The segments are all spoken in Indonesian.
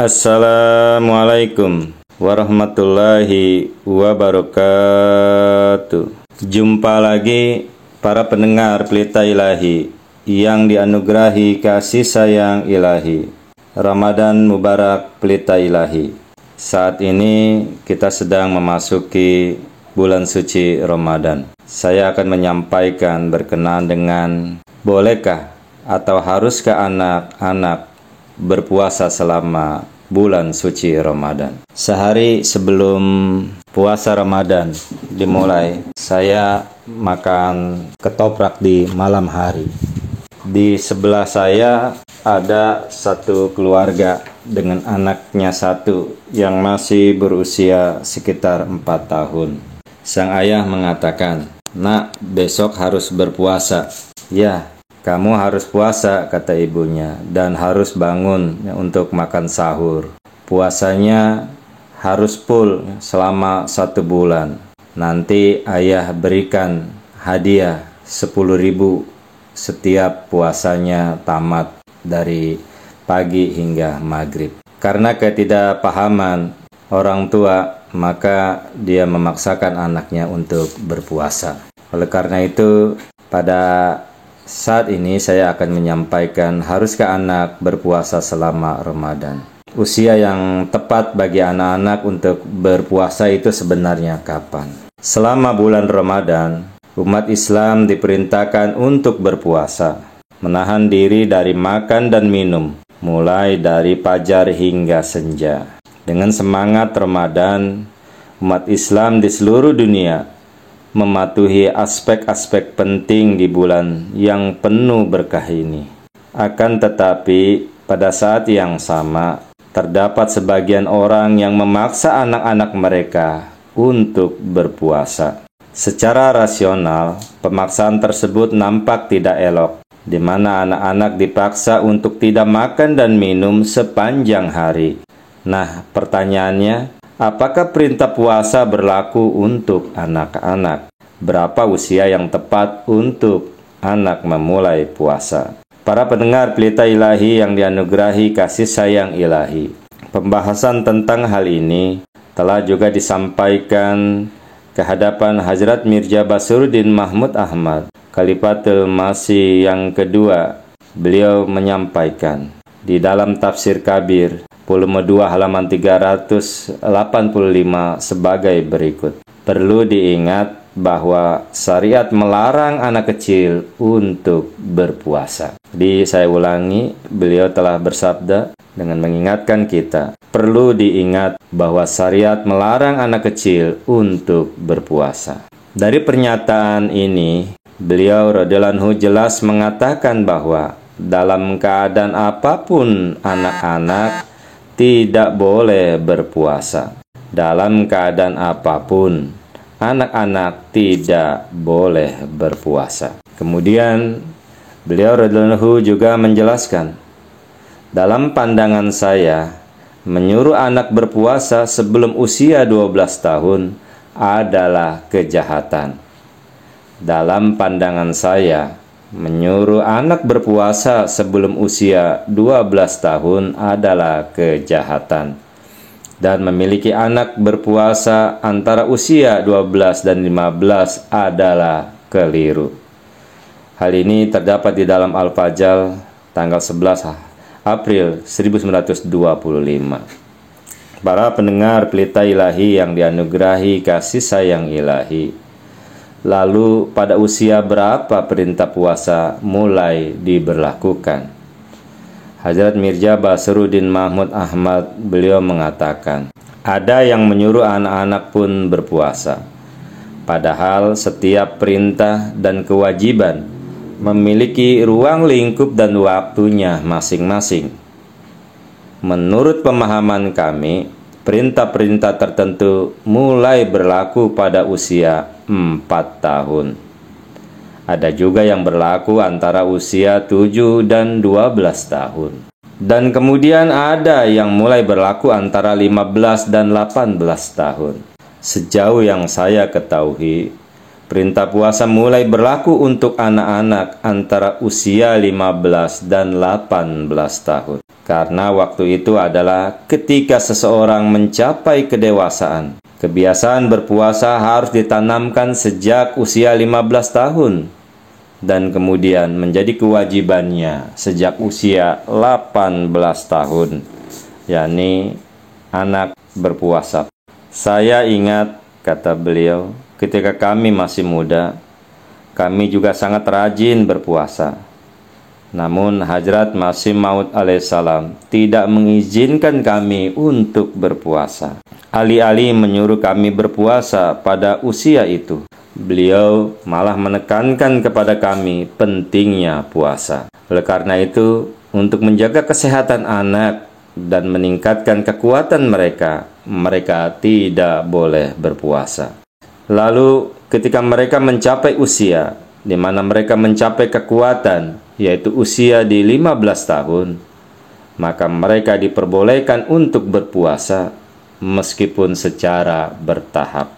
Assalamualaikum warahmatullahi wabarakatuh. Jumpa lagi para pendengar Pelita Ilahi yang dianugerahi kasih sayang ilahi. Ramadan Mubarak Pelita Ilahi. Saat ini kita sedang memasuki bulan suci Ramadan. Saya akan menyampaikan berkenaan dengan bolehkah atau haruskah anak-anak berpuasa selama bulan suci Ramadan. Sehari sebelum puasa Ramadan dimulai, saya makan ketoprak di malam hari. Di sebelah saya ada satu keluarga dengan anaknya satu yang masih berusia sekitar 4 tahun. Sang ayah mengatakan, "Nak, besok harus berpuasa." "Ya, kamu harus puasa," kata ibunya, "dan harus bangun untuk makan sahur. Puasanya harus full selama 1 bulan. Nanti ayah berikan hadiah 10.000 setiap puasanya tamat dari pagi hingga maghrib." Karena ketidakpahaman orang tua, maka dia memaksakan anaknya untuk berpuasa. Oleh karena itu, pada saat ini saya akan menyampaikan haruskah anak berpuasa selama Ramadan. Usia yang tepat bagi anak-anak untuk berpuasa itu sebenarnya kapan? Selama bulan Ramadan, umat Islam diperintahkan untuk berpuasa, menahan diri dari makan dan minum, mulai dari fajar hingga senja. Dengan semangat Ramadan, umat Islam di seluruh dunia mematuhi aspek-aspek penting di bulan yang penuh berkah ini. Akan tetapi, pada saat yang sama, terdapat sebagian orang yang memaksa anak-anak mereka untuk berpuasa. Secara rasional, pemaksaan tersebut nampak tidak elok, di mana anak-anak dipaksa untuk tidak makan dan minum sepanjang hari. Nah, pertanyaannya, apakah perintah puasa berlaku untuk anak-anak? Berapa usia yang tepat untuk anak memulai puasa? Para pendengar Pelita Ilahi yang dianugerahi kasih sayang ilahi, pembahasan tentang hal ini telah juga disampaikan ke hadapan Hazrat Mirza Basruddin Mahmud Ahmad, Khalifatul Masih yang kedua. Beliau menyampaikan di dalam Tafsir Kabir volume 2 halaman 385 sebagai berikut. Perlu diingat bahwa syariat melarang anak kecil untuk berpuasa. Saya ulangi, beliau telah bersabda dengan mengingatkan kita, perlu diingat bahwa syariat melarang anak kecil untuk berpuasa. Dari pernyataan ini, beliau radhiyallahu anhu jelas mengatakan bahwa dalam keadaan apapun anak-anak tidak boleh berpuasa. Dalam keadaan apapun, anak-anak tidak boleh berpuasa. Kemudian, beliau radhiyallahu anhu juga menjelaskan, dalam pandangan saya, menyuruh anak berpuasa sebelum usia 12 tahun adalah kejahatan. Dalam pandangan saya, menyuruh anak berpuasa sebelum usia 12 tahun adalah kejahatan. Dan memiliki anak berpuasa antara usia 12 dan 15 adalah keliru. Hal ini terdapat di dalam Al-Fajr tanggal 11 April 1925. Para pendengar Pelita Ilahi yang dianugerahi kasih sayang ilahi, lalu pada usia berapa perintah puasa mulai diberlakukan? Hazrat Mirza Basruddin Mahmud Ahmad, beliau mengatakan, ada yang menyuruh anak-anak pun berpuasa. Padahal setiap perintah dan kewajiban memiliki ruang lingkup dan waktunya masing-masing. Menurut pemahaman kami, perintah-perintah tertentu mulai berlaku pada usia 4 tahun. Ada juga yang berlaku antara usia 7 dan 12 tahun. Dan kemudian ada yang mulai berlaku antara 15 dan 18 tahun. Sejauh yang saya ketahui, perintah puasa mulai berlaku untuk anak-anak antara usia 15 dan 18 tahun. karena waktu itu adalah ketika seseorang mencapai kedewasaan. Kebiasaan berpuasa harus ditanamkan sejak usia 15 tahun dan kemudian menjadi kewajibannya sejak usia 18 tahun, yakni anak berpuasa. Saya ingat, kata beliau, ketika kami masih muda, kami juga sangat rajin berpuasa. Namun Hadrat Masih Maud alaihissalam tidak mengizinkan kami untuk berpuasa. Alih-alih menyuruh kami berpuasa pada usia itu, beliau malah menekankan kepada kami pentingnya puasa. Oleh karena itu, untuk menjaga kesehatan anak dan meningkatkan kekuatan mereka, mereka tidak boleh berpuasa. Lalu ketika mereka mencapai usia di mana mereka mencapai kekuatan, yaitu usia di 15 tahun, maka mereka diperbolehkan untuk berpuasa meskipun secara bertahap.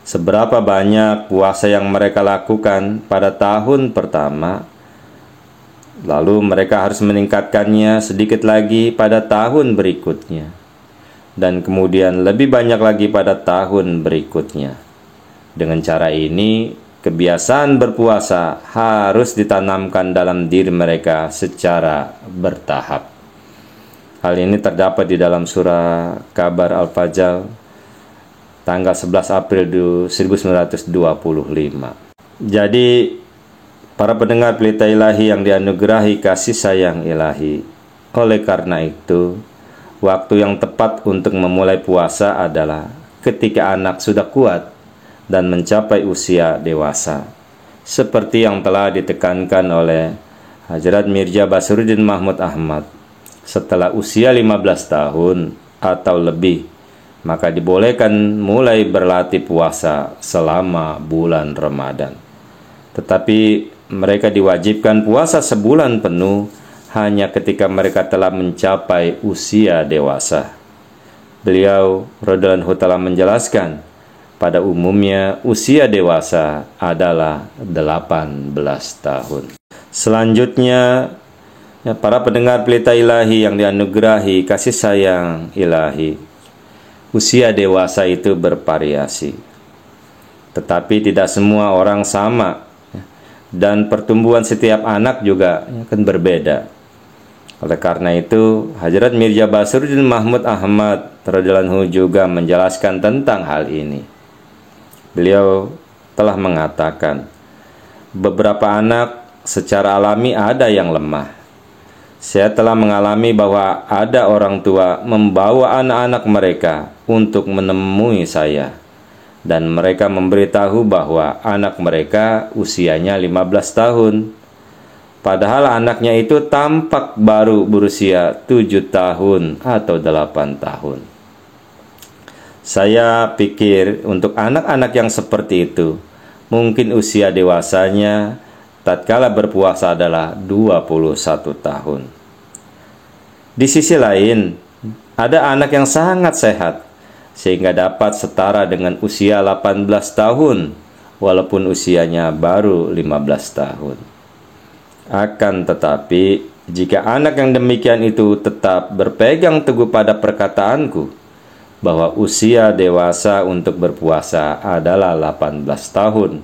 Seberapa banyak puasa yang mereka lakukan pada tahun pertama, lalu mereka harus meningkatkannya sedikit lagi pada tahun berikutnya, dan kemudian lebih banyak lagi pada tahun berikutnya. Dengan cara ini, kebiasaan berpuasa harus ditanamkan dalam diri mereka secara bertahap. Hal ini terdapat di dalam surah Kabar Al-Fajr tanggal 11 April 1925. Jadi, para pendengar Pelita Ilahi yang dianugerahi kasih sayang ilahi, oleh karena itu, waktu yang tepat untuk memulai puasa adalah ketika anak sudah kuat dan mencapai usia dewasa, seperti yang telah ditekankan oleh Hadrat Mirza Basruddin Mahmud Ahmad. Setelah usia 15 tahun atau lebih, maka dibolehkan mulai berlatih puasa selama bulan Ramadan. Tetapi mereka diwajibkan puasa sebulan penuh hanya ketika mereka telah mencapai usia dewasa. Beliau radhiyallahu ta'ala menjelaskan, pada umumnya usia dewasa adalah 18 tahun. Selanjutnya, para pendengar Pelita Ilahi yang dianugerahi kasih sayang ilahi, usia dewasa itu bervariasi, tetapi tidak semua orang sama, dan pertumbuhan setiap anak juga akan berbeda. Oleh karena itu, Hadrat Mirza Basruddin Mahmud Ahmad radhiyallahu juga menjelaskan tentang hal ini. Beliau telah mengatakan, beberapa anak secara alami ada yang lemah. Saya telah mengalami bahwa ada orang tua membawa anak-anak mereka untuk menemui saya, dan mereka memberitahu bahwa anak mereka usianya 15 tahun. Padahal anaknya itu tampak baru berusia 7 tahun atau 8 tahun. Saya pikir untuk anak-anak yang seperti itu, mungkin usia dewasanya tatkala berpuasa adalah 21 tahun. Di sisi lain, ada anak yang sangat sehat, sehingga dapat setara dengan usia 18 tahun, walaupun usianya baru 15 tahun. Akan tetapi, jika anak yang demikian itu tetap berpegang teguh pada perkataanku, bahwa usia dewasa untuk berpuasa adalah 18 tahun,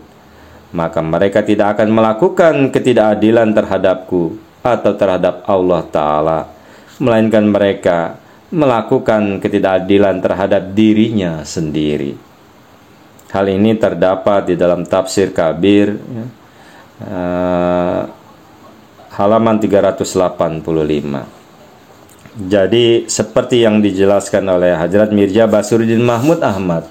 maka mereka tidak akan melakukan ketidakadilan terhadapku atau terhadap Allah Ta'ala, melainkan mereka melakukan ketidakadilan terhadap dirinya sendiri. Hal ini terdapat di dalam Tafsir Kabir, halaman 385. Jadi seperti yang dijelaskan oleh Hadrat Mirza Basruddin Mahmud Ahmad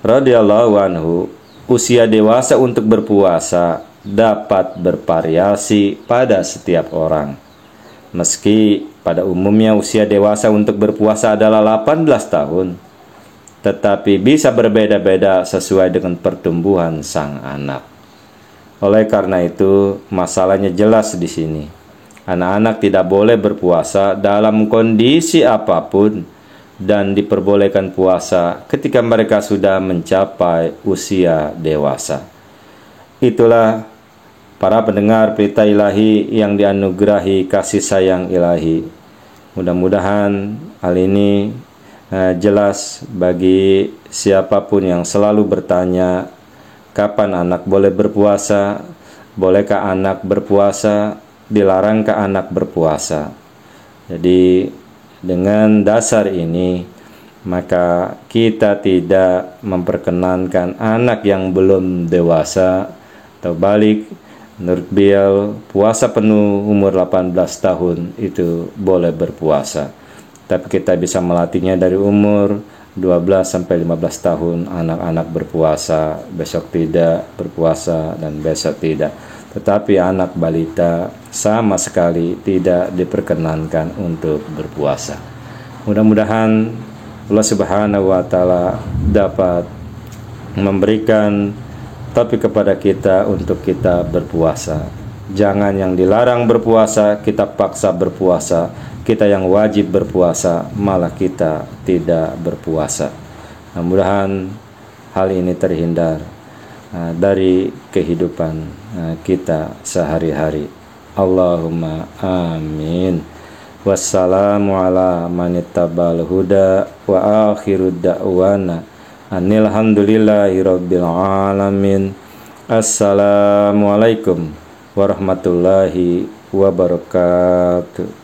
radhiyallahu anhu, usia dewasa untuk berpuasa dapat bervariasi pada setiap orang. Meski pada umumnya usia dewasa untuk berpuasa adalah 18 tahun, tetapi bisa berbeda-beda sesuai dengan pertumbuhan sang anak. Oleh karena itu, masalahnya jelas di sini. Anak-anak tidak boleh berpuasa dalam kondisi apapun dan diperbolehkan puasa ketika mereka sudah mencapai usia dewasa. Itulah para pendengar Pelita Ilahi yang dianugerahi kasih sayang Ilahi. Mudah-mudahan hal ini jelas bagi siapapun yang selalu bertanya, kapan anak boleh berpuasa? Bolehkah anak berpuasa? Dilarangkah anak berpuasa? Jadi dengan dasar ini, maka kita tidak memperkenankan anak yang belum dewasa, atau balik, menurut beliau puasa penuh umur 18 tahun itu boleh berpuasa. Tapi kita bisa melatihnya dari umur 12 sampai 15 tahun anak-anak berpuasa, besok tidak berpuasa dan besok tidak. Tetapi anak balita sama sekali tidak diperkenankan untuk berpuasa. Mudah-mudahan Allah Subhanahu wa taala dapat memberikan taufik kepada kita untuk kita berpuasa. Jangan yang dilarang berpuasa kita paksa berpuasa, kita yang wajib berpuasa malah kita tidak berpuasa. Mudah-mudahan hal ini terhindar dari kehidupan kita sehari-hari. Allahumma amin. Wassalamu ala manittabal huda wa akhiru da'wana Alhamdulillahi rabbil alamin. Assalamualaikum warahmatullahi wabarakatuh.